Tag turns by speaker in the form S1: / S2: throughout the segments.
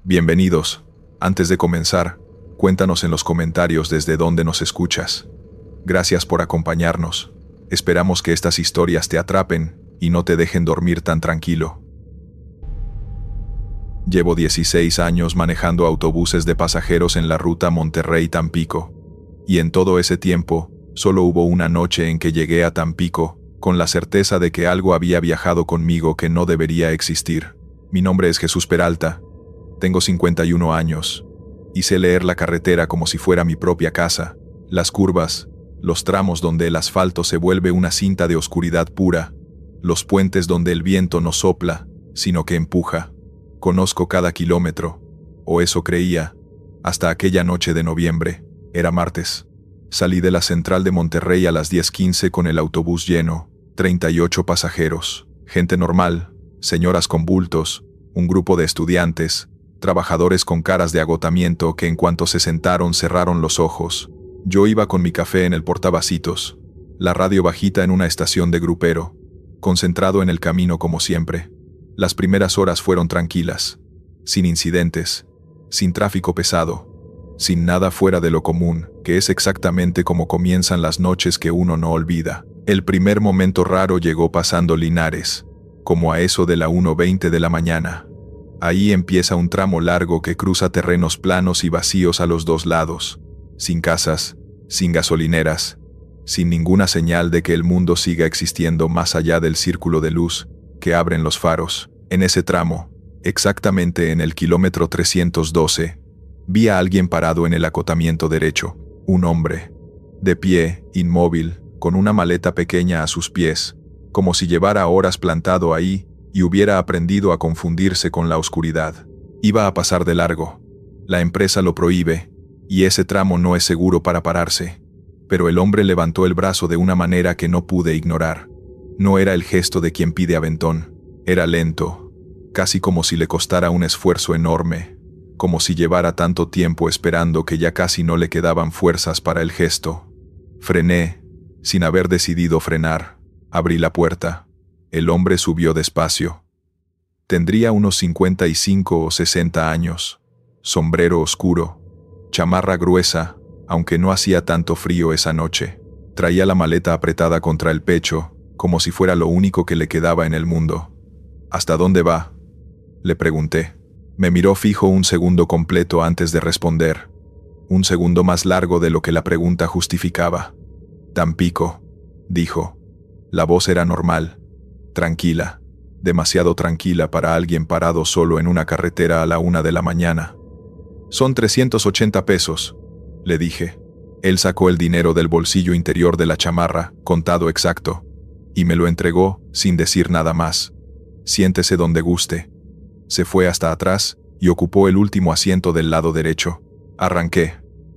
S1: Bienvenidos. Antes de comenzar, cuéntanos en los comentarios desde dónde nos escuchas. Gracias por acompañarnos. Esperamos que estas historias te atrapen y no te dejen dormir tan tranquilo. Llevo 16 años manejando autobuses de pasajeros en la ruta Monterrey-Tampico. Y en todo ese tiempo, solo hubo una noche en que llegué a Tampico, con la certeza de que algo había viajado conmigo que no debería existir. Mi nombre es Jesús Peralta. Tengo 51 años. Y sé leer la carretera como si fuera mi propia casa. Las curvas, los tramos donde el asfalto se vuelve una cinta de oscuridad pura. Los puentes donde el viento no sopla, sino que empuja. Conozco cada kilómetro. O eso creía. Hasta aquella noche de noviembre. Era martes. Salí de la central de Monterrey a las 10:15 con el autobús lleno. 38 pasajeros. Gente normal. Señoras con bultos. Un grupo de estudiantes. Trabajadores con caras de agotamiento que en cuanto se sentaron cerraron los ojos. Yo iba con mi café en el portavacitos. La radio bajita en una estación de grupero. Concentrado en el camino como siempre. Las primeras horas fueron tranquilas. Sin incidentes. Sin tráfico pesado. Sin nada fuera de lo común, que es exactamente como comienzan las noches que uno no olvida. El primer momento raro llegó pasando Linares, como a eso de la 1:20 de la mañana. Ahí empieza un tramo largo que cruza terrenos planos y vacíos a los dos lados, sin casas, sin gasolineras, sin ninguna señal de que el mundo siga existiendo más allá del círculo de luz que abren los faros. En ese tramo, exactamente en el kilómetro 312, vi a alguien parado en el acotamiento derecho, un hombre, de pie, inmóvil, con una maleta pequeña a sus pies, como si llevara horas plantado ahí y hubiera aprendido a confundirse con la oscuridad. Iba a pasar de largo. La empresa lo prohíbe, y ese tramo no es seguro para pararse. Pero el hombre levantó el brazo de una manera que no pude ignorar. No era el gesto de quien pide aventón. Era lento, casi como si le costara un esfuerzo enorme. Como si llevara tanto tiempo esperando que ya casi no le quedaban fuerzas para el gesto. Frené, sin haber decidido frenar. Abrí la puerta. El hombre subió despacio. Tendría unos 55 o 60 años. Sombrero oscuro. Chamarra gruesa, aunque no hacía tanto frío esa noche. Traía la maleta apretada contra el pecho, como si fuera lo único que le quedaba en el mundo. ¿Hasta dónde va?, le pregunté. Me miró fijo un segundo completo antes de responder. Un segundo más largo de lo que la pregunta justificaba. Tampico, dijo. La voz era normal, tranquila, demasiado tranquila para alguien parado solo en una carretera a la 1 de la mañana. Son 380 pesos, le dije. Él sacó el dinero del bolsillo interior de la chamarra, contado exacto, y me lo entregó sin decir nada más. Siéntese donde guste. Se fue hasta atrás y ocupó el último asiento del lado derecho. Arranqué.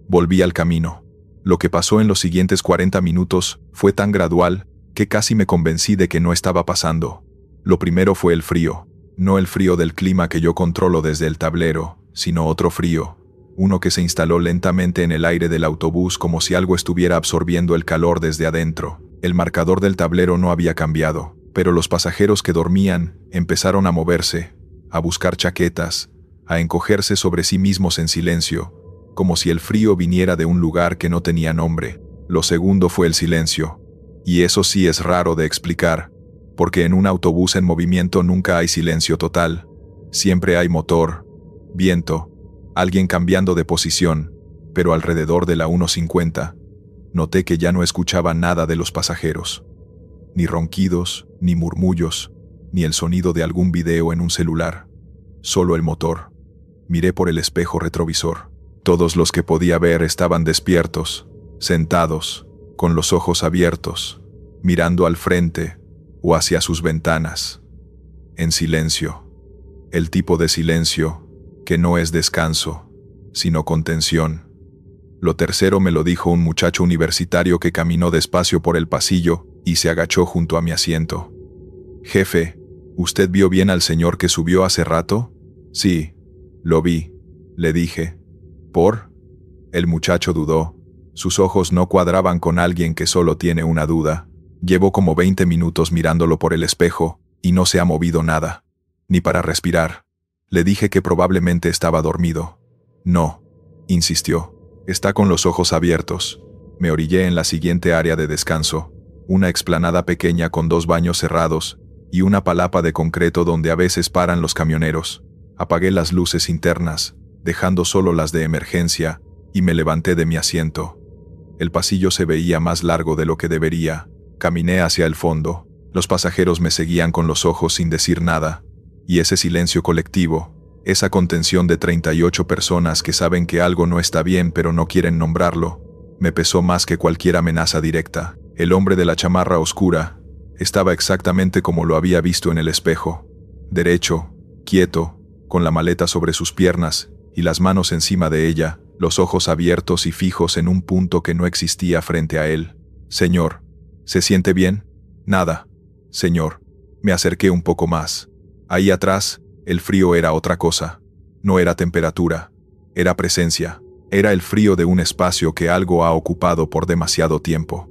S1: Volví al camino. Lo que pasó en los siguientes 40 minutos fue tan gradual que casi me convencí de que no estaba pasando. Lo primero fue el frío. No el frío del clima que yo controlo desde el tablero, sino otro frío. Uno que se instaló lentamente en el aire del autobús como si algo estuviera absorbiendo el calor desde adentro. El marcador del tablero no había cambiado, pero los pasajeros que dormían empezaron a moverse, a buscar chaquetas, a encogerse sobre sí mismos en silencio, como si el frío viniera de un lugar que no tenía nombre. Lo segundo fue el silencio. Y eso sí es raro de explicar, porque en un autobús en movimiento nunca hay silencio total. Siempre hay motor, viento, alguien cambiando de posición, pero alrededor de la 1:50, noté que ya no escuchaba nada de los pasajeros. Ni ronquidos, ni murmullos, ni el sonido de algún video en un celular. Solo el motor. Miré por el espejo retrovisor. Todos los que podía ver estaban despiertos, sentados, con los ojos abiertos, mirando al frente o hacia sus ventanas. En silencio. El tipo de silencio que no es descanso, sino contención. Lo tercero me lo dijo un muchacho universitario que caminó despacio por el pasillo y se agachó junto a mi asiento. «Jefe, ¿usted vio bien al señor que subió hace rato?» «Sí, lo vi», le dije. «¿Por?» El muchacho dudó. Sus ojos no cuadraban con alguien que solo tiene una duda. Llevo como 20 minutos mirándolo por el espejo y no se ha movido nada. Ni para respirar. Le dije que probablemente estaba dormido. No, insistió. Está con los ojos abiertos. Me orillé en la siguiente área de descanso, una explanada pequeña con 2 baños cerrados y una palapa de concreto donde a veces paran los camioneros. Apagué las luces internas, dejando solo las de emergencia, y me levanté de mi asiento. El pasillo se veía más largo de lo que debería. Caminé hacia el fondo. Los pasajeros me seguían con los ojos sin decir nada. Y ese silencio colectivo, esa contención de 38 personas que saben que algo no está bien pero no quieren nombrarlo, me pesó más que cualquier amenaza directa. El hombre de la chamarra oscura estaba exactamente como lo había visto en el espejo. Derecho, quieto, con la maleta sobre sus piernas y las manos encima de ella, los ojos abiertos y fijos en un punto que no existía frente a él. «Señor, ¿se siente bien?» «Nada, señor». Me acerqué un poco más. Ahí atrás, el frío era otra cosa. No era temperatura, era presencia. Era el frío de un espacio que algo ha ocupado por demasiado tiempo.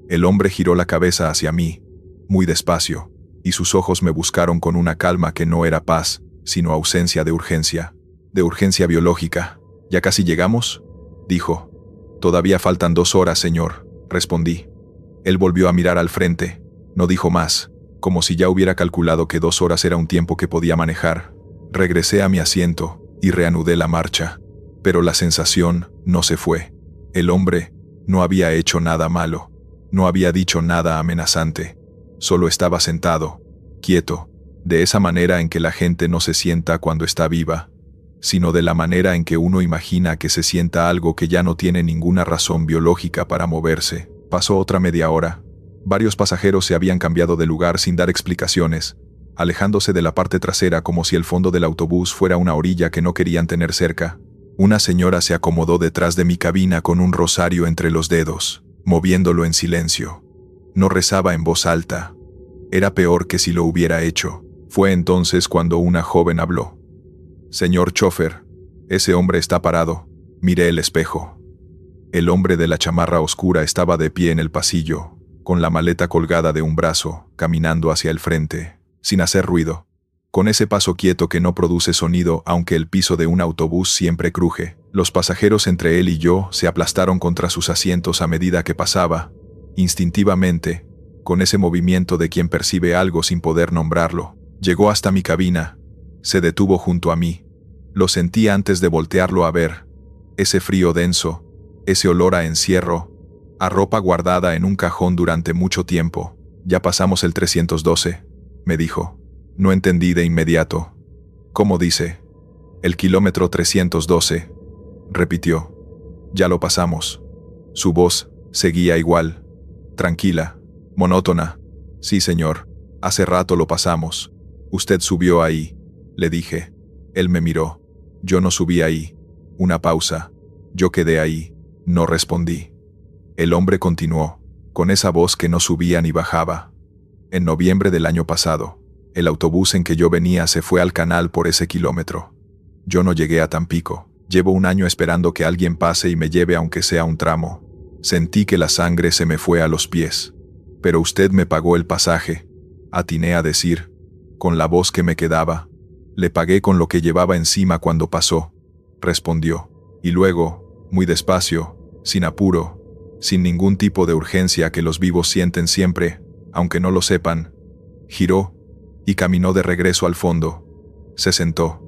S1: El hombre giró la cabeza hacia mí, muy despacio, y sus ojos me buscaron con una calma que no era paz, sino ausencia de urgencia biológica. «¿Ya casi llegamos?», dijo. «Todavía faltan 2 horas, señor», respondí. Él volvió a mirar al frente. No dijo más, como si ya hubiera calculado que 2 horas era un tiempo que podía manejar. Regresé a mi asiento y reanudé la marcha. Pero la sensación no se fue. El hombre no había hecho nada malo. No había dicho nada amenazante. Solo estaba sentado, quieto, de esa manera en que la gente no se sienta cuando está viva, sino de la manera en que uno imagina que se sienta algo que ya no tiene ninguna razón biológica para moverse. Pasó otra media hora. Varios pasajeros se habían cambiado de lugar sin dar explicaciones, alejándose de la parte trasera como si el fondo del autobús fuera una orilla que no querían tener cerca. Una señora se acomodó detrás de mi cabina con un rosario entre los dedos, moviéndolo en silencio. No rezaba en voz alta. Era peor que si lo hubiera hecho. Fue entonces cuando una joven habló. «Señor chofer, ese hombre está parado». Miré el espejo. El hombre de la chamarra oscura estaba de pie en el pasillo, con la maleta colgada de un brazo, caminando hacia el frente, sin hacer ruido, con ese paso quieto que no produce sonido aunque el piso de un autobús siempre cruje. Los pasajeros entre él y yo se aplastaron contra sus asientos a medida que pasaba, instintivamente, con ese movimiento de quien percibe algo sin poder nombrarlo. Llegó hasta mi cabina, se detuvo junto a mí. Lo sentí antes de voltearlo a ver. Ese frío denso, ese olor a encierro, a ropa guardada en un cajón durante mucho tiempo. «Ya pasamos el 312», me dijo. No entendí de inmediato. «¿Cómo dice?» «El kilómetro 312», repitió. «Ya lo pasamos». Su voz seguía igual, tranquila, monótona. «Sí, señor, hace rato lo pasamos. Usted subió ahí», le dije. Él me miró. «Yo no subí ahí». Una pausa. «Yo quedé ahí». No respondí. El hombre continuó, con esa voz que no subía ni bajaba. «En noviembre del año pasado, el autobús en que yo venía se fue al canal por ese kilómetro. Yo no llegué a Tampico. Llevo 1 año esperando que alguien pase y me lleve aunque sea un tramo. Sentí que la sangre se me fue a los pies. Pero usted me pagó el pasaje», atiné a decir, con la voz que me quedaba. «Le pagué con lo que llevaba encima cuando pasó», respondió. Y luego, muy despacio, sin apuro, sin ningún tipo de urgencia que los vivos sienten siempre, aunque no lo sepan, giró y caminó de regreso al fondo. Se sentó,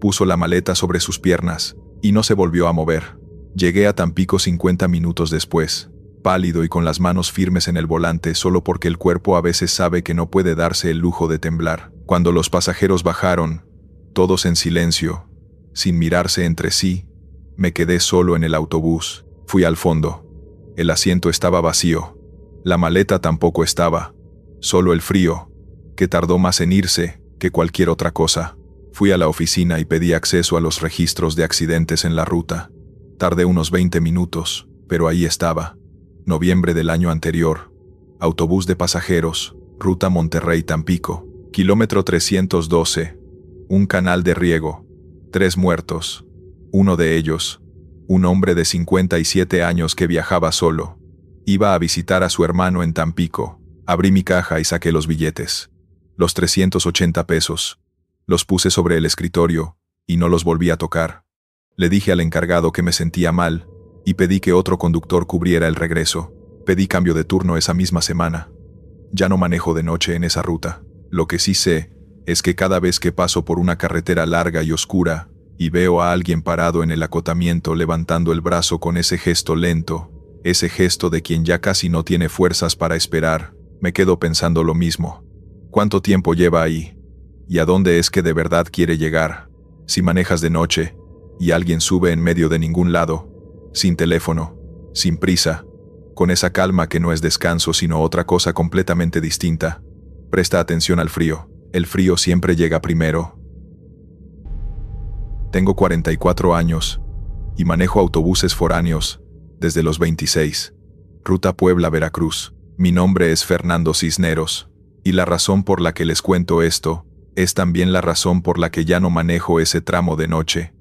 S1: puso la maleta sobre sus piernas y no se volvió a mover. Llegué a Tampico 50 minutos después, pálido y con las manos firmes en el volante solo porque el cuerpo a veces sabe que no puede darse el lujo de temblar. Cuando los pasajeros bajaron, todos en silencio, sin mirarse entre sí, me quedé solo en el autobús. Fui al fondo. El asiento estaba vacío. La maleta tampoco estaba. Solo el frío, que tardó más en irse que cualquier otra cosa. Fui a la oficina y pedí acceso a los registros de accidentes en la ruta. Tardé unos 20 minutos, pero ahí estaba. Noviembre del año anterior. Autobús de pasajeros, ruta Monterrey-Tampico. Kilómetro 312. Un canal de riego. 3 muertos. Uno de ellos, un hombre de 57 años que viajaba solo. Iba a visitar a su hermano en Tampico. Abrí mi caja y saqué los billetes. Los 380 pesos. Los puse sobre el escritorio, y no los volví a tocar. Le dije al encargado que me sentía mal, y pedí que otro conductor cubriera el regreso. Pedí cambio de turno esa misma semana. Ya no manejo de noche en esa ruta. Lo que sí sé es que cada vez que paso por una carretera larga y oscura, y veo a alguien parado en el acotamiento levantando el brazo con ese gesto lento, ese gesto de quien ya casi no tiene fuerzas para esperar, me quedo pensando lo mismo. ¿Cuánto tiempo lleva ahí? ¿Y a dónde es que de verdad quiere llegar? Si manejas de noche, y alguien sube en medio de ningún lado, sin teléfono, sin prisa, con esa calma que no es descanso sino otra cosa completamente distinta, presta atención al frío. El frío siempre llega primero. Tengo 44 años, y manejo autobuses foráneos, desde los 26. Ruta Puebla-Veracruz. Mi nombre es Fernando Cisneros, y la razón por la que les cuento esto, es también la razón por la que ya no manejo ese tramo de noche.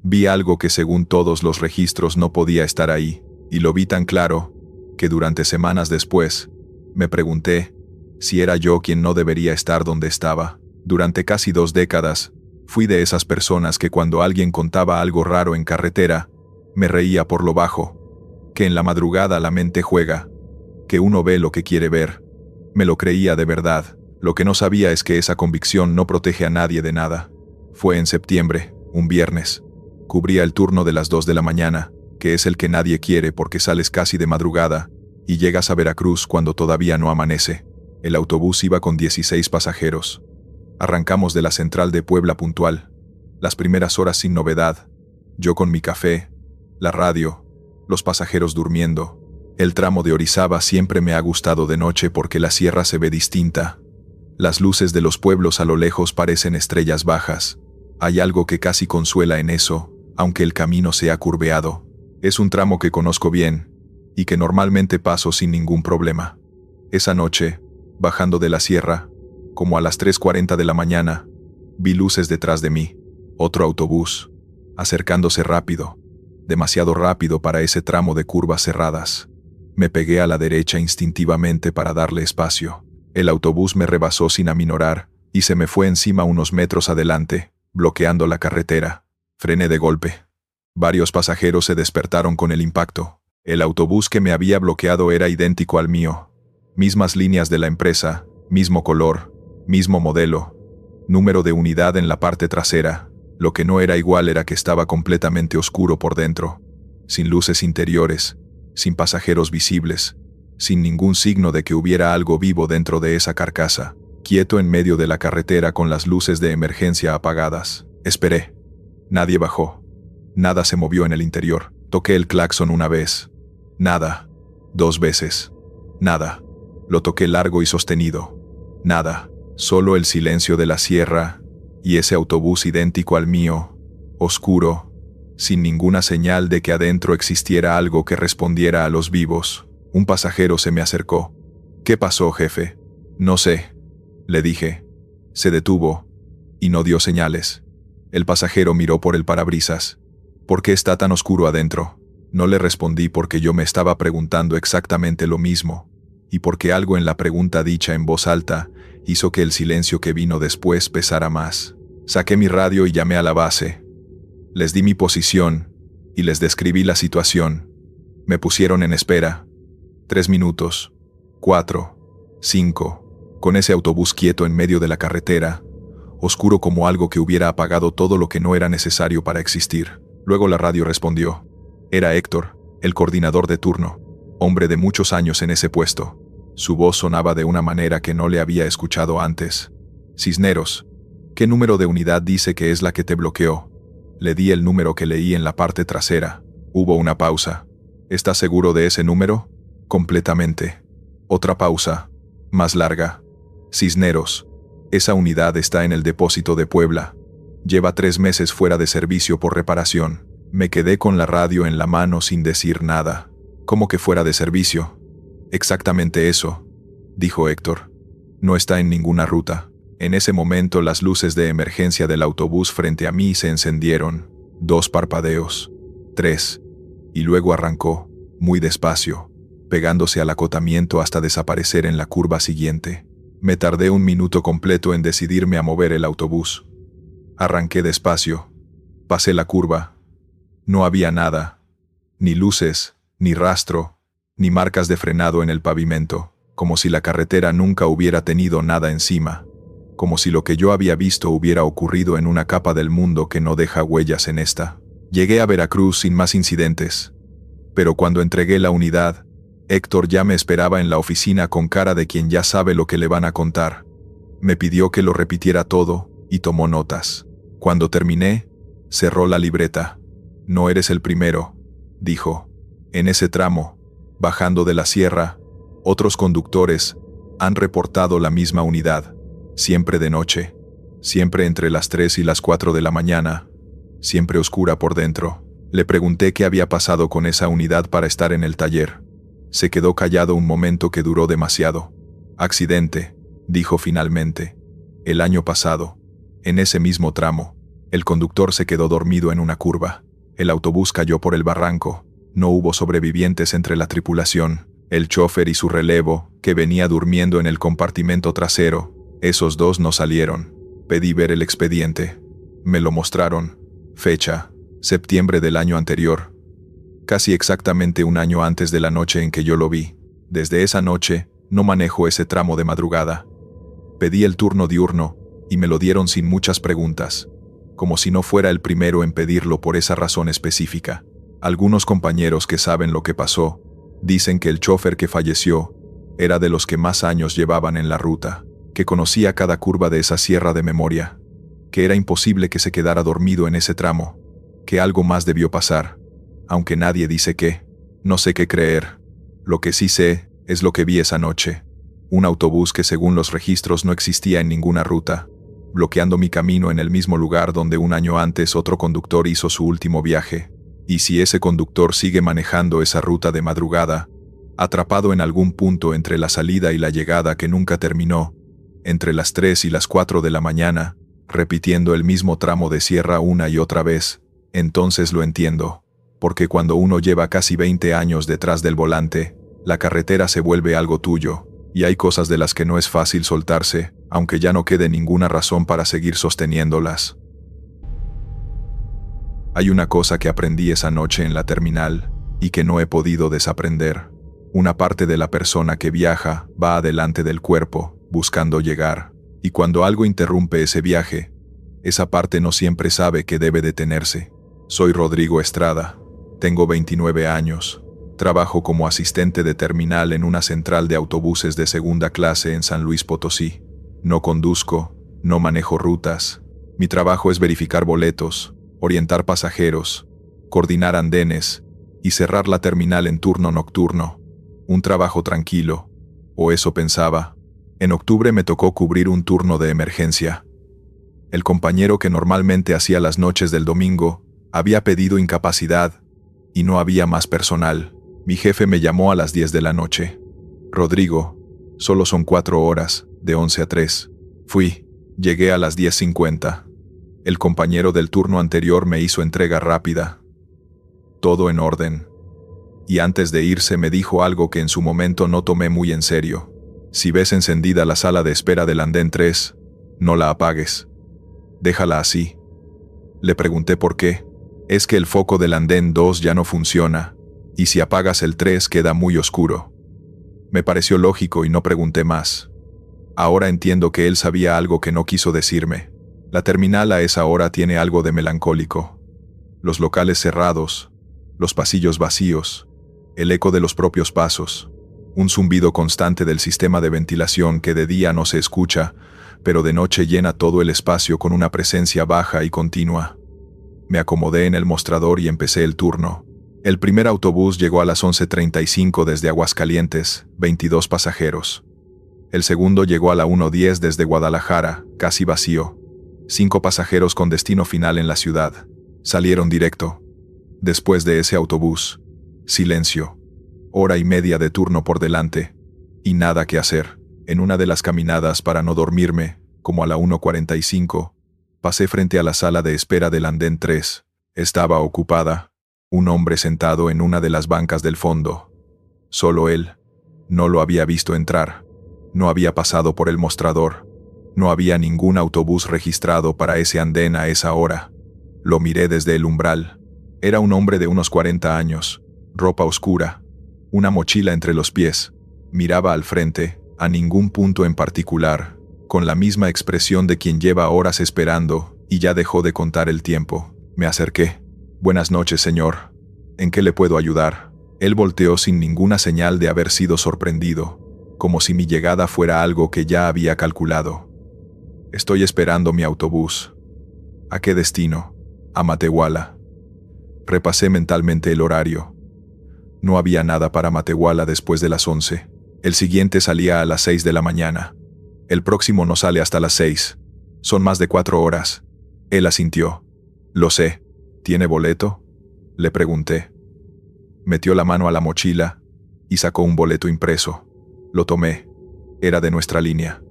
S1: Vi algo que según todos los registros no podía estar ahí, y lo vi tan claro, que durante semanas después, me pregunté si era yo quien no debería estar donde estaba. Durante casi 2 décadas, fui de esas personas que cuando alguien contaba algo raro en carretera, me reía por lo bajo, que en la madrugada la mente juega, que uno ve lo que quiere ver. Me lo creía de verdad. Lo que no sabía es que esa convicción no protege a nadie de nada. Fue en septiembre, un viernes. Cubría el turno de las 2 de la mañana, que es el que nadie quiere porque sales casi de madrugada, y llegas a Veracruz cuando todavía no amanece. El autobús iba con 16 pasajeros. Arrancamos de la central de Puebla puntual. Las primeras horas sin novedad. Yo con mi café, la radio, los pasajeros durmiendo. El tramo de Orizaba siempre me ha gustado de noche porque la sierra se ve distinta. Las luces de los pueblos a lo lejos parecen estrellas bajas. Hay algo que casi consuela en eso, aunque el camino sea curveado. Es un tramo que conozco bien, y que normalmente paso sin ningún problema. Esa noche, bajando de la sierra, como a las 3:40 de la mañana, vi luces detrás de mí. Otro autobús, acercándose rápido, demasiado rápido para ese tramo de curvas cerradas. Me pegué a la derecha instintivamente para darle espacio. El autobús me rebasó sin aminorar, y se me fue encima unos metros adelante, bloqueando la carretera. Frené de golpe. Varios pasajeros se despertaron con el impacto. El autobús que me había bloqueado era idéntico al mío. Mismas líneas de la empresa, mismo color, mismo modelo, número de unidad en la parte trasera. Lo que no era igual era que estaba completamente oscuro por dentro, sin luces interiores, sin pasajeros visibles, sin ningún signo de que hubiera algo vivo dentro de esa carcasa, quieto en medio de la carretera con las luces de emergencia apagadas. Esperé. Nadie bajó. Nada se movió en el interior. Toqué el claxon una vez. Nada. 2 veces. Nada. Lo toqué largo y sostenido. Nada. Solo el silencio de la sierra, y ese autobús idéntico al mío, oscuro, sin ninguna señal de que adentro existiera algo que respondiera a los vivos. Un pasajero se me acercó. «¿Qué pasó, jefe?» «No sé», le dije. Se detuvo, y no dio señales. El pasajero miró por el parabrisas. «¿Por qué está tan oscuro adentro?» No le respondí porque yo me estaba preguntando exactamente lo mismo, y porque algo en la pregunta dicha en voz alta hizo que el silencio que vino después pesara más. Saqué mi radio y llamé a la base. Les di mi posición, y les describí la situación. Me pusieron en espera. 3 minutos. 4. 5. Con ese autobús quieto en medio de la carretera, oscuro como algo que hubiera apagado todo lo que no era necesario para existir. Luego la radio respondió. Era Héctor, el coordinador de turno, hombre de muchos años en ese puesto. Su voz sonaba de una manera que no le había escuchado antes. «Cisneros, ¿qué número de unidad dice que es la que te bloqueó?» Le di el número que leí en la parte trasera. Hubo una pausa. «¿Estás seguro de ese número?» «Completamente». Otra pausa, más larga. «Cisneros, esa unidad está en el depósito de Puebla. Lleva 3 meses fuera de servicio por reparación». Me quedé con la radio en la mano sin decir nada. «¿Cómo que fuera de servicio?» «Exactamente eso», dijo Héctor. «No está en ninguna ruta». En ese momento las luces de emergencia del autobús frente a mí se encendieron. 2 parpadeos. 3. Y luego arrancó, muy despacio, pegándose al acotamiento hasta desaparecer en la curva siguiente. Me tardé 1 minuto completo en decidirme a mover el autobús. Arranqué despacio. Pasé la curva. No había nada. Ni luces, ni rastro, ni marcas de frenado en el pavimento, como si la carretera nunca hubiera tenido nada encima, como si lo que yo había visto hubiera ocurrido en una capa del mundo que no deja huellas en esta. Llegué a Veracruz sin más incidentes. Pero cuando entregué la unidad, Héctor ya me esperaba en la oficina con cara de quien ya sabe lo que le van a contar. Me pidió que lo repitiera todo y tomó notas. Cuando terminé, cerró la libreta. No eres el primero, dijo. En ese tramo, bajando de la sierra, otros conductores han reportado la misma unidad, siempre de noche, siempre entre las 3 y las 4 de la mañana, siempre oscura por dentro. Le pregunté qué había pasado con esa unidad para estar en el taller. Se quedó callado un momento que duró demasiado. Accidente, dijo finalmente. El año pasado, en ese mismo tramo, el conductor se quedó dormido en una curva. El autobús cayó por el barranco. No hubo sobrevivientes entre la tripulación. El chofer y su relevo, que venía durmiendo en el compartimento trasero, esos dos no salieron. Pedí ver el expediente. Me lo mostraron. Fecha: septiembre del año anterior. Casi exactamente un año antes de la noche en que yo lo vi. Desde esa noche, no manejo ese tramo de madrugada. Pedí el turno diurno, y me lo dieron sin muchas preguntas, como si no fuera el primero en pedirlo por esa razón específica. Algunos compañeros que saben lo que pasó, dicen que el chofer que falleció era de los que más años llevaban en la ruta, que conocía cada curva de esa sierra de memoria, que era imposible que se quedara dormido en ese tramo, que algo más debió pasar, aunque nadie dice qué. No sé qué creer. Lo que sí sé es lo que vi esa noche. Un autobús que según los registros no existía en ninguna ruta, bloqueando mi camino en el mismo lugar donde un año antes otro conductor hizo su último viaje. Y si ese conductor sigue manejando esa ruta de madrugada, atrapado en algún punto entre la salida y la llegada que nunca terminó, entre las 3 y las 4 de la mañana, repitiendo el mismo tramo de sierra una y otra vez, entonces lo entiendo, porque cuando uno lleva casi 20 años detrás del volante, la carretera se vuelve algo tuyo, y hay cosas de las que no es fácil soltarse, aunque ya no quede ninguna razón para seguir sosteniéndolas. Hay una cosa que aprendí esa noche en la terminal, y que no he podido desaprender. Una parte de la persona que viaja va adelante del cuerpo, buscando llegar, y cuando algo interrumpe ese viaje, esa parte no siempre sabe que debe detenerse. Soy Rodrigo Estrada, tengo 29 años, trabajo como asistente de terminal en una central de autobuses de segunda clase en San Luis Potosí. No conduzco, no manejo rutas, mi trabajo es verificar boletos, orientar pasajeros, coordinar andenes y cerrar la terminal en turno nocturno. Un trabajo tranquilo, o eso pensaba. En octubre me tocó cubrir un turno de emergencia. El compañero que normalmente hacía las noches del domingo había pedido incapacidad y no había más personal. Mi jefe me llamó a las 10 de la noche. Rodrigo, solo son 4 horas, de 11 a 3. Fui, llegué a las 10:50. El compañero del turno anterior me hizo entrega rápida. Todo en orden. Y antes de irse me dijo algo que en su momento no tomé muy en serio. Si ves encendida la sala de espera del andén 3, no la apagues. Déjala así. Le pregunté por qué. Es que el foco del andén 2 ya no funciona, y si apagas el 3 queda muy oscuro. Me pareció lógico y no pregunté más. Ahora entiendo que él sabía algo que no quiso decirme. La terminal a esa hora tiene algo de melancólico. Los locales cerrados, los pasillos vacíos, el eco de los propios pasos, un zumbido constante del sistema de ventilación que de día no se escucha, pero de noche llena todo el espacio con una presencia baja y continua. Me acomodé en el mostrador y empecé el turno. El primer autobús llegó a las 11:35 desde Aguascalientes, 22 pasajeros. El segundo llegó a la 1:10 desde Guadalajara, casi vacío. 5 pasajeros con destino final en la ciudad. Salieron directo. Después de ese autobús, silencio. Hora y media de turno por delante. Y nada que hacer. En una de las caminadas para no dormirme, como a la 1:45, pasé frente a la sala de espera del andén 3. Estaba ocupada. Un hombre sentado en una de las bancas del fondo. Solo él. No lo había visto entrar. No había pasado por el mostrador. No había ningún autobús registrado para ese andén a esa hora. Lo miré desde el umbral. Era un hombre de unos 40 años, ropa oscura, una mochila entre los pies. Miraba al frente, a ningún punto en particular, con la misma expresión de quien lleva horas esperando y ya dejó de contar el tiempo. Me acerqué. «Buenas noches, señor. ¿En qué le puedo ayudar?» Él volteó sin ninguna señal de haber sido sorprendido, como si mi llegada fuera algo que ya había calculado. «Estoy esperando mi autobús». «¿A qué destino?» «A Matehuala». Repasé mentalmente el horario. No había nada para Matehuala después de las 11. El siguiente salía a las 6 de la mañana. El próximo no sale hasta las 6. Son más de 4 horas. Él asintió. «Lo sé. ¿Tiene boleto?», le pregunté. Metió la mano a la mochila y sacó un boleto impreso. Lo tomé. Era de nuestra línea.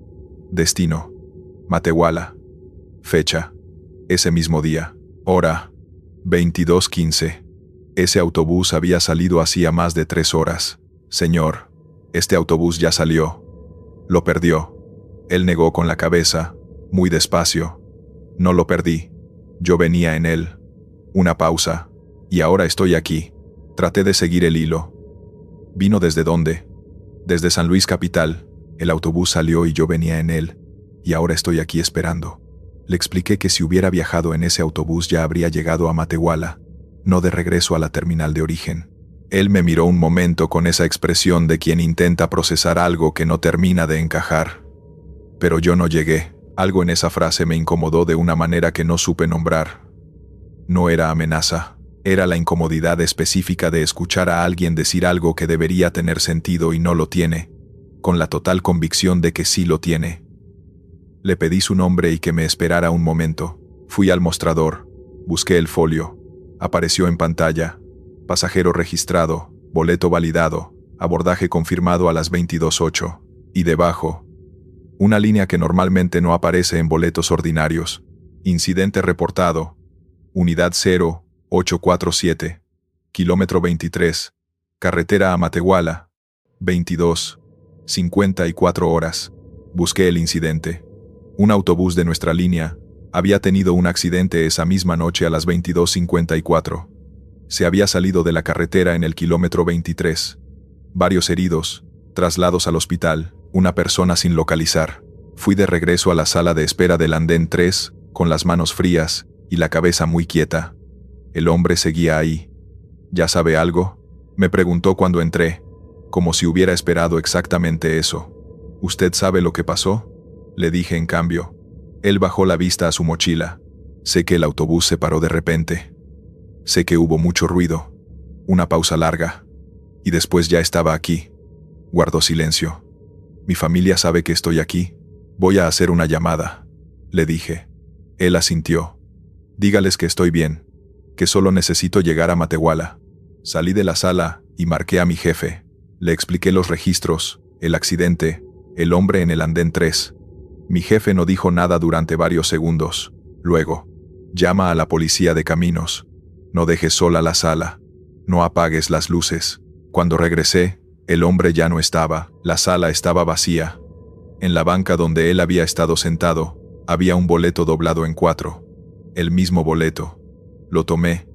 S1: Destino: Matehuala. Fecha: ese mismo día. Hora: 22:15. Ese autobús había salido hacía más de 3 horas. «Señor, este autobús ya salió». «Lo perdió». Él negó con la cabeza, muy despacio. «No lo perdí. Yo venía en él». Una pausa. «Y ahora estoy aquí». Traté de seguir el hilo. «¿Vino desde dónde?» «Desde San Luis Capital. El autobús salió y yo venía en él. Y ahora estoy aquí esperando». Le expliqué que si hubiera viajado en ese autobús ya habría llegado a Matehuala, no de regreso a la terminal de origen. Él me miró un momento con esa expresión de quien intenta procesar algo que no termina de encajar. Pero yo no llegué. Algo en esa frase me incomodó de una manera que no supe nombrar. No era amenaza. Era la incomodidad específica de escuchar a alguien decir algo que debería tener sentido y no lo tiene, con la total convicción de que sí lo tiene. Le pedí su nombre y que me esperara un momento. Fui al mostrador, busqué el folio. Apareció en pantalla: pasajero registrado, boleto validado, abordaje confirmado a las 22:08. Y debajo, una línea que normalmente no aparece en boletos ordinarios: incidente reportado, unidad 0847, kilómetro 23, carretera a Matehuala, 22:54 horas. Busqué el incidente. Un autobús de nuestra línea había tenido un accidente esa misma noche a las 22:54. Se había salido de la carretera en el kilómetro 23. Varios heridos, traslados al hospital, una persona sin localizar. Fui de regreso a la sala de espera del andén 3, con las manos frías y la cabeza muy quieta. El hombre seguía ahí. «¿Ya sabe algo?», me preguntó cuando entré, como si hubiera esperado exactamente eso. «¿Usted sabe lo que pasó?», le dije en cambio. Él bajó la vista a su mochila. «Sé que el autobús se paró de repente. Sé que hubo mucho ruido. Una pausa larga. Y después ya estaba aquí». Guardó silencio. «Mi familia sabe que estoy aquí. Voy a hacer una llamada», le dije. Él asintió. «Dígales que estoy bien, que solo necesito llegar a Matehuala». Salí de la sala y marqué a mi jefe. Le expliqué los registros, el accidente, el hombre en el andén 3. Mi jefe no dijo nada durante varios segundos. Luego: «Llama a la policía de caminos. No dejes sola la sala. No apagues las luces». Cuando regresé, el hombre ya no estaba. La sala estaba vacía. En la banca donde él había estado sentado, había un boleto doblado en 4. El mismo boleto. Lo tomé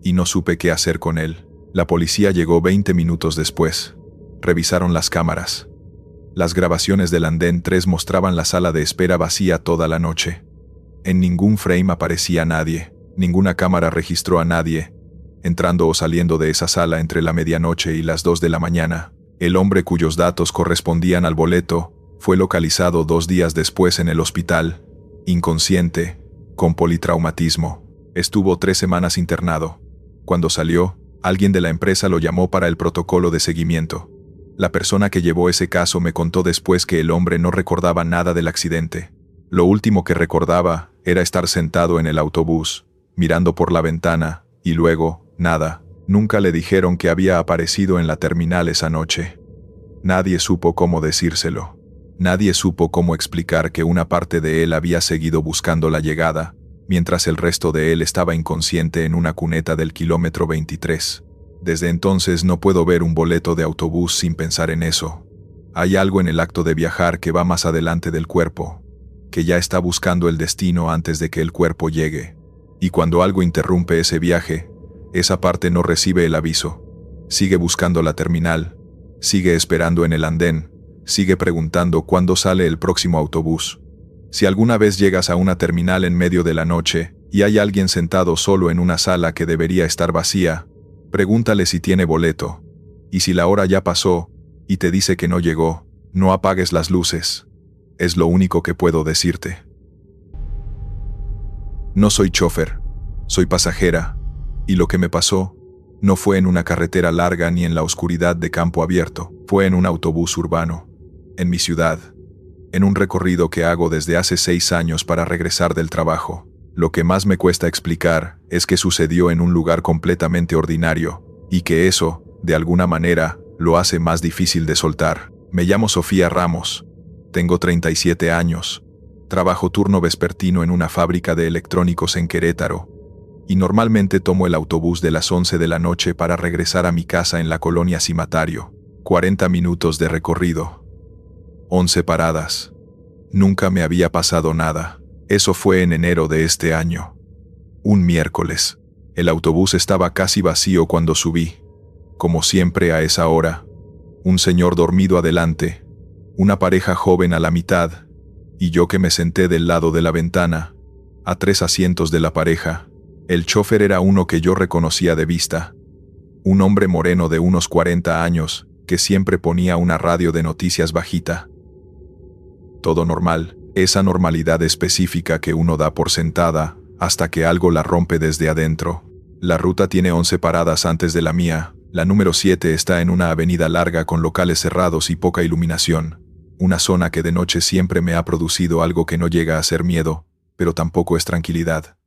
S1: y no supe qué hacer con él. La policía llegó 20 minutos después. Revisaron las cámaras. Las grabaciones del andén 3 mostraban la sala de espera vacía toda la noche. En ningún frame aparecía nadie. Ninguna cámara registró a nadie entrando o saliendo de esa sala entre la medianoche y las 2 de la mañana. El hombre cuyos datos correspondían al boleto fue localizado 2 días después en el hospital, inconsciente, con politraumatismo. Estuvo 3 semanas internado. Cuando salió, alguien de la empresa lo llamó para el protocolo de seguimiento. La persona que llevó ese caso me contó después que el hombre no recordaba nada del accidente. Lo último que recordaba era estar sentado en el autobús, mirando por la ventana, y luego, nada. Nunca le dijeron que había aparecido en la terminal esa noche. Nadie supo cómo decírselo. Nadie supo cómo explicar que una parte de él había seguido buscando la llegada, mientras el resto de él estaba inconsciente en una cuneta del kilómetro 23. Desde entonces no puedo ver un boleto de autobús sin pensar en eso. Hay algo en el acto de viajar que va más adelante del cuerpo, que ya está buscando el destino antes de que el cuerpo llegue. Y cuando algo interrumpe ese viaje, esa parte no recibe el aviso. Sigue buscando la terminal, sigue esperando en el andén, sigue preguntando cuándo sale el próximo autobús. Si alguna vez llegas a una terminal en medio de la noche y hay alguien sentado solo en una sala que debería estar vacía, pregúntale si tiene boleto. Y si la hora ya pasó y te dice que no llegó, no apagues las luces. Es lo único que puedo decirte. No soy chofer, soy pasajera, y lo que me pasó no fue en una carretera larga ni en la oscuridad de campo abierto, fue en un autobús urbano, en mi ciudad, en un recorrido que hago desde hace 6 años para regresar del trabajo. Lo que más me cuesta explicar es que sucedió en un lugar completamente ordinario, y que eso, de alguna manera, lo hace más difícil de soltar. Me llamo Sofía Ramos, tengo 37 años, trabajo turno vespertino en una fábrica de electrónicos en Querétaro, y normalmente tomo el autobús de las 11 de la noche para regresar a mi casa en la colonia Cimatario. 40 minutos de recorrido. 11 paradas. Nunca me había pasado nada. Eso fue en enero de este año. Un miércoles. El autobús estaba casi vacío cuando subí. Como siempre a esa hora. Un señor dormido adelante, una pareja joven a la mitad, y yo que me senté del lado de la ventana, a 3 asientos de la pareja. El chofer era uno que yo reconocía de vista. Un hombre moreno de unos 40 años, que siempre ponía una radio de noticias bajita. Todo normal, esa normalidad específica que uno da por sentada, hasta que algo la rompe desde adentro. La ruta tiene 11 paradas antes de la mía. La número 7 está en una avenida larga con locales cerrados y poca iluminación. Una zona que de noche siempre me ha producido algo que no llega a ser miedo, pero tampoco es tranquilidad.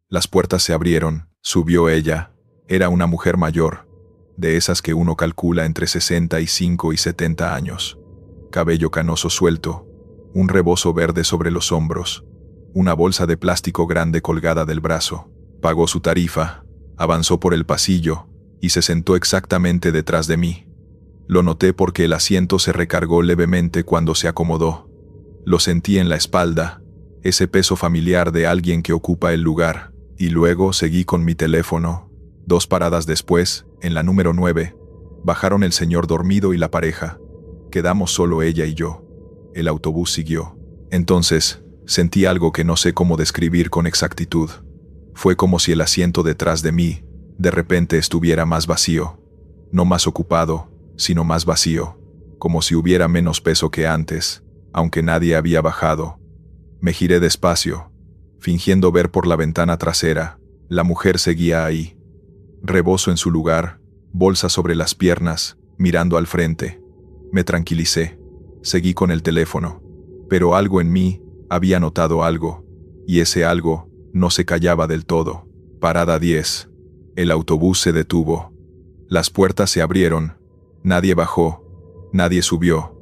S1: Las puertas se abrieron, subió ella. Era una mujer mayor, de esas que uno calcula entre 65 y 70 años. Cabello canoso suelto, un rebozo verde sobre los hombros, una bolsa de plástico grande colgada del brazo. Pagó su tarifa, avanzó por el pasillo y se sentó exactamente detrás de mí. Lo noté porque el asiento se recargó levemente cuando se acomodó. Lo sentí en la espalda, ese peso familiar de alguien que ocupa el lugar, y luego seguí con mi teléfono. 2 paradas después, en la número 9, bajaron el señor dormido y la pareja. Quedamos solo ella y yo. El autobús siguió. Entonces, sentí algo que no sé cómo describir con exactitud. Fue como si el asiento detrás de mí, de repente estuviera más vacío. No más ocupado, sino más vacío. Como si hubiera menos peso que antes, aunque nadie había bajado. Me giré despacio, fingiendo ver por la ventana trasera. La mujer seguía ahí. Rebozo en su lugar, bolsa sobre las piernas, mirando al frente. Me tranquilicé. Seguí con el teléfono. Pero algo en mí había notado algo, y ese algo no se callaba del todo. Parada 10. El autobús se detuvo. Las puertas se abrieron. Nadie bajó. Nadie subió.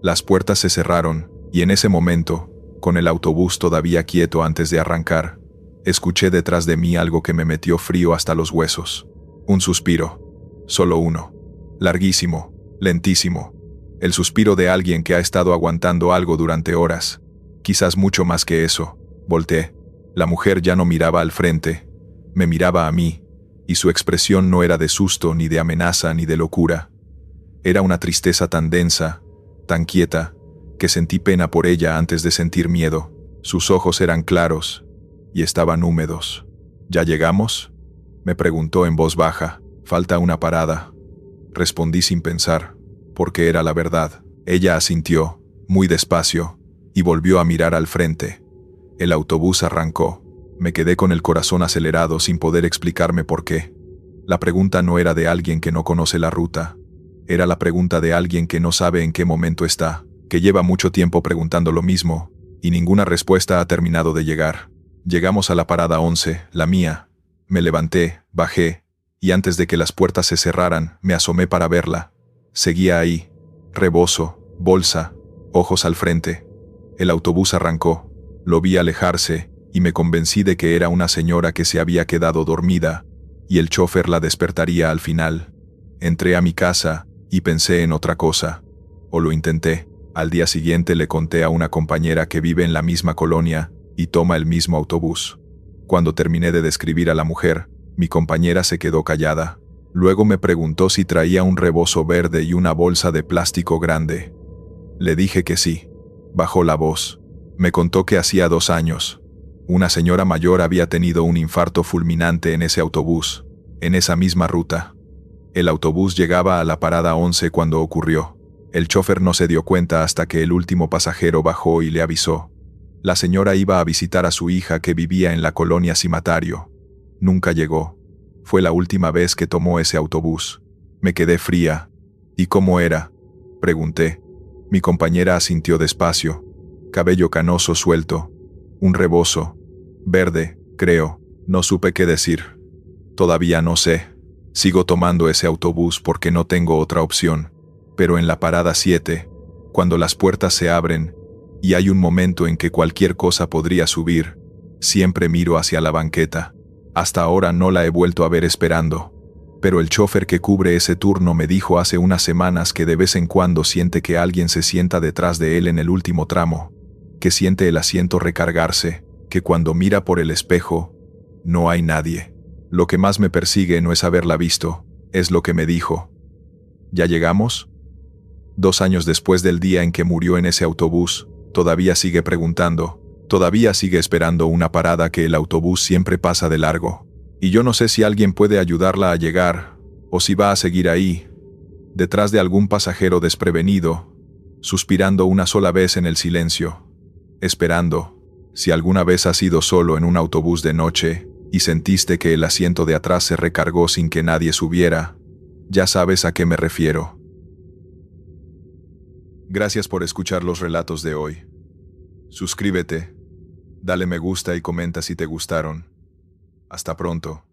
S1: Las puertas se cerraron, y en ese momento, con el autobús todavía quieto antes de arrancar, escuché detrás de mí algo que me metió frío hasta los huesos. Un suspiro. Solo uno. Larguísimo, lentísimo. El suspiro de alguien que ha estado aguantando algo durante horas. Quizás mucho más que eso. Volteé. La mujer ya no miraba al frente. Me miraba a mí, y su expresión no era de susto, ni de amenaza, ni de locura. Era una tristeza tan densa, tan quieta, que sentí pena por ella antes de sentir miedo. Sus ojos eran claros, y estaban húmedos. ¿Ya llegamos?, me preguntó en voz baja. Falta una parada. Respondí sin pensar, porque era la verdad. Ella asintió, muy despacio, y volvió a mirar al frente. El autobús arrancó. Me quedé con el corazón acelerado sin poder explicarme por qué. La pregunta no era de alguien que no conoce la ruta. Era la pregunta de alguien que no sabe en qué momento está, que lleva mucho tiempo preguntando lo mismo, y ninguna respuesta ha terminado de llegar. Llegamos a la parada 11, la mía. Me levanté, bajé, y antes de que las puertas se cerraran, me asomé para verla. Seguía ahí. Rebozo, bolsa, ojos al frente. El autobús arrancó. Lo vi alejarse, y me convencí de que era una señora que se había quedado dormida, y el chofer la despertaría al final. Entré a mi casa, y pensé en otra cosa. O lo intenté. Al día siguiente le conté a una compañera que vive en la misma colonia y toma el mismo autobús. Cuando terminé de describir a la mujer, mi compañera se quedó callada. Luego me preguntó si traía un rebozo verde y una bolsa de plástico grande. Le dije que sí. Bajó la voz. Me contó que hacía 2 años. Una señora mayor había tenido un infarto fulminante en ese autobús, en esa misma ruta. El autobús llegaba a la parada 11 cuando ocurrió. El chofer no se dio cuenta hasta que el último pasajero bajó y le avisó. La señora iba a visitar a su hija que vivía en la colonia Cimatario. Nunca llegó. Fue la última vez que tomó ese autobús. Me quedé fría. ¿Y cómo era?, pregunté. Mi compañera asintió despacio. Cabello canoso suelto. Un rebozo. Verde, creo. No supe qué decir. Todavía no sé. Sigo tomando ese autobús porque no tengo otra opción. Pero en la parada 7, cuando las puertas se abren, y hay un momento en que cualquier cosa podría subir, siempre miro hacia la banqueta. Hasta ahora no la he vuelto a ver esperando. Pero el chofer que cubre ese turno me dijo hace unas semanas que de vez en cuando siente que alguien se sienta detrás de él en el último tramo, que siente el asiento recargarse, que cuando mira por el espejo, no hay nadie. Lo que más me persigue no es haberla visto, es lo que me dijo. ¿Ya llegamos? 2 años después del día en que murió en ese autobús, todavía sigue preguntando, todavía sigue esperando una parada que el autobús siempre pasa de largo. Y yo no sé si alguien puede ayudarla a llegar, o si va a seguir ahí, detrás de algún pasajero desprevenido, suspirando una sola vez en el silencio, esperando. Si alguna vez has ido solo en un autobús de noche y sentiste que el asiento de atrás se recargó sin que nadie subiera, ya sabes a qué me refiero. Gracias por escuchar los relatos de hoy. Suscríbete, dale me gusta y comenta si te gustaron. Hasta pronto.